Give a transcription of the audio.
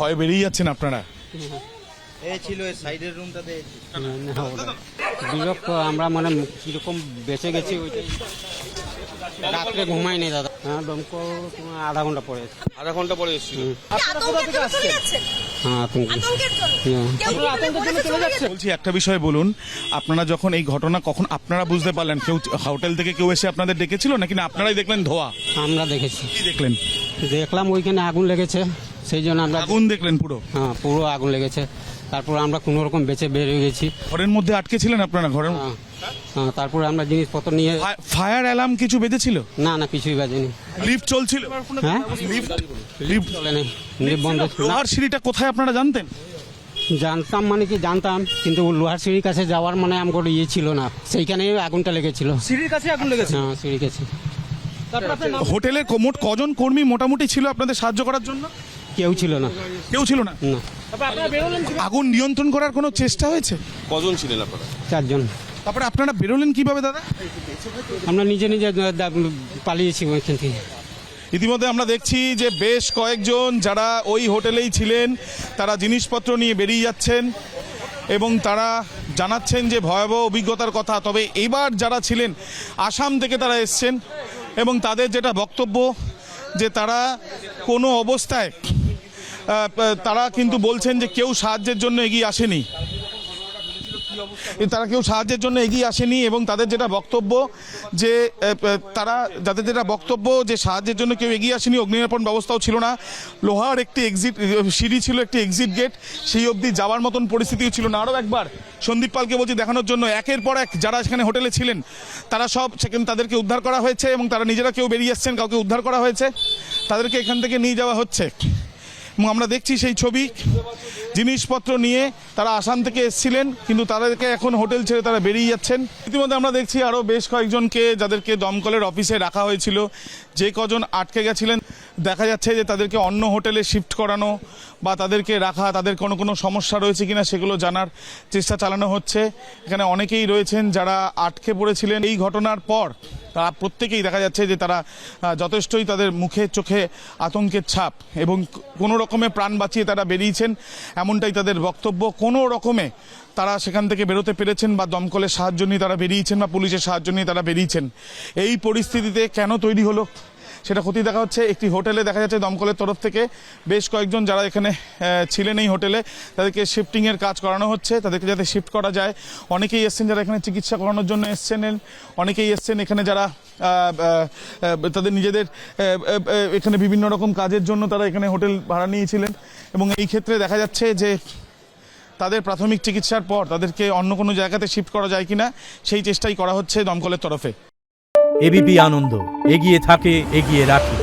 ভয় বেরিয়ে যাচ্ছেন আপনারা? এই ছিল এই সাইডের রুমটাতে বিরক্ত আমরা মানে কিরকম বেঁচে গেছি ওইটাই। রাত্রে ঘুমাই নেই দাদা। হ্যাঁ, দমকল তোমার আধা ঘন্টা পরে এসেছে। আধা ঘন্টা পরে এসেছিল। হ্যাঁ, বলছি একটা বিষয় বলুন, আপনারা যখন এই ঘটনা কখন আপনারা বুঝতে পারলেন? কেউ হোটেল থেকে কেউ এসে আপনাদের ডেকেছিল নাকি না আপনারাই দেখলেন ধোঁয়া? আমরা দেখেছি। কি দেখলেন? দেখলাম ওইখানে আগুন লেগেছে, সেই জন্য আমরা আগুন দেখলেন পুরো? হ্যাঁ, পুরো আগুন লেগেছে। তারপর আমরা কোনো রকম বেঁচে বেরিয়ে গেছি। ঘরের মধ্যে আটকে ছিলেন আপনারা? ঘরের হ্যাঁ, তারপরে আমরা জিনিসপত্র নিয়ে। ফায়ার অ্যালার্ম কিছু বেজেছিল? না না, কিছুই বাজেনি। লিফট চলছিল? হ্যাঁ, লিফট চলে নেই, লিফট বন্ধ ছিল। লোহার সিঁড়িটা কোথায় আপনারা জানতেন? জানতাম মানে কি জানতাম, কিন্তু লোহার সিঁড়ির কাছে যাওয়ার মানে আমার ইয়ে ছিল না, সেইখানে আগুনটা লেগেছিল। সিঁড়ির কাছে আগুন লেগেছে? হ্যাঁ, সিঁড়ির কাছে। হোটেলের মোট কজন কর্মী মোটামুটি ছিল আপনাদের সাহায্য করার জন্য? কেউ ছিল না। কেউ ছিল না? না। আগুন নিয়ন্ত্রণ করার কোনো চেষ্টা হয়েছে? কজন ছিলেন আপনারা? 4 জন। তারপরে আপনারা বেরোলেন কিভাবে দাদা? আমরা নিজে নিজে পালিয়েছি ওইখান থেকে। ইতিমধ্যে আমরা দেখছি যে বেশ কয়েকজন যারা ওই হোটেলেই ছিলেন তারা জিনিসপত্র নিয়ে বেরিয়ে যাচ্ছেন এবং তারা জানাচ্ছেন যে ভয়াবহ অভিজ্ঞতার কথা। তবে এবার যারা ছিলেন আসাম থেকে তারা এসছেন এবং তাদের যেটা বক্তব্য যে তারা কোনো অবস্থায় তারা কিন্তু বলছেন যে কেউ সাহায্যের জন্য এগিয়ে আসেনি, তারা কেউ সাহায্যের জন্য এগিয়ে আসেনি এবং তাদের যেটা বক্তব্য যে সাহায্যের জন্য কেউ এগিয়ে আসেনি। অগ্নিনির্বাপণ ব্যবস্থাও ছিল না, লোহার একটি এক্সিট সিঁড়ি ছিল, একটি এক্সিট গেট, সেই অবধি যাওয়ার মতন পরিস্থিতিও ছিল না। আরও একবার সন্দীপ পালকে বলছি দেখানোর জন্য, একের পর এক যারা সেখানে হোটেলে ছিলেন তারা সব সেখানে তাদেরকে উদ্ধার করা হয়েছে এবং তারা নিজেরা কেউ বেরিয়ে আসছেন, কাউকে উদ্ধার করা হয়েছে, তাদেরকে এখান থেকে নিয়ে যাওয়া হচ্ছে। এবং আমরা দেখছি সেই ছবি, জিনিসপত্র নিয়ে তারা আসাম থেকে এসেছিলেন কিন্তু তাদেরকে এখন হোটেল ছেড়ে তারা বেরিয়ে যাচ্ছেন। ইতিমধ্যে আমরা দেখছি আরও বেশ কয়েকজনকে যাদেরকে দমকলের অফিসে রাখা হয়েছিল, যে কজন আটকে গেছিলেন দেখা যাচ্ছে যে তাদেরকে অন্য হোটেলে শিফট করানো বা তাদেরকে রাখা, তাদের কোনো সমস্যা রয়েছে কিনা সেগুলো জানার চেষ্টা চালানো হচ্ছে। এখানে অনেকেই রয়েছেন যারা আটকে পড়েছিলেন এই ঘটনার পর, তারা প্রত্যেকেই দেখা যাচ্ছে যে তারা যথেষ্টই তাদের মুখে চোখে আতঙ্কের ছাপ এবং কোনো রকমে প্রাণ বাঁচিয়ে তারা বেরিয়েছেন, এমনটাই তাদের বক্তব্য। কোনো রকমে তারা সেখান থেকে বেরোতে পেরেছেন বা দমকলের সাহায্য নিয়ে তারা বেরিয়েছেন বা পুলিশের সাহায্য নিয়ে তারা বেরিয়েছেন। এই পরিস্থিতিতে কেন তৈরি হলো সেটা খতিয়ে দেখা হচ্ছে। একটি হোটেলে দেখা যাচ্ছে দমকলের তরফ থেকে বেশ কয়েকজন যারা এখানে ছিলেন এই হোটেলে তাদেরকে শিফটিংয়ের কাজ করানো হচ্ছে, তাদেরকে যাতে শিফট করা যায়। অনেকেই এসছেন যারা এখানে চিকিৎসা করানোর জন্য এসছেন, অনেকেই এসছেন এখানে যারা তাদের নিজেদের এখানে বিভিন্ন রকম কাজের জন্য তারা এখানে হোটেল ভাড়া নিয়েছিলেন এবং এই ক্ষেত্রে দেখা যাচ্ছে যে তাদের প্রাথমিক চিকিৎসার পর তাদেরকে অন্য কোনো জায়গাতে শিফট করা যায় কিনা সেই চেষ্টাই করা হচ্ছে দমকলের তরফে। এবিপি আনন্দ, এগিয়ে থাকে, এগিয়ে রাখে।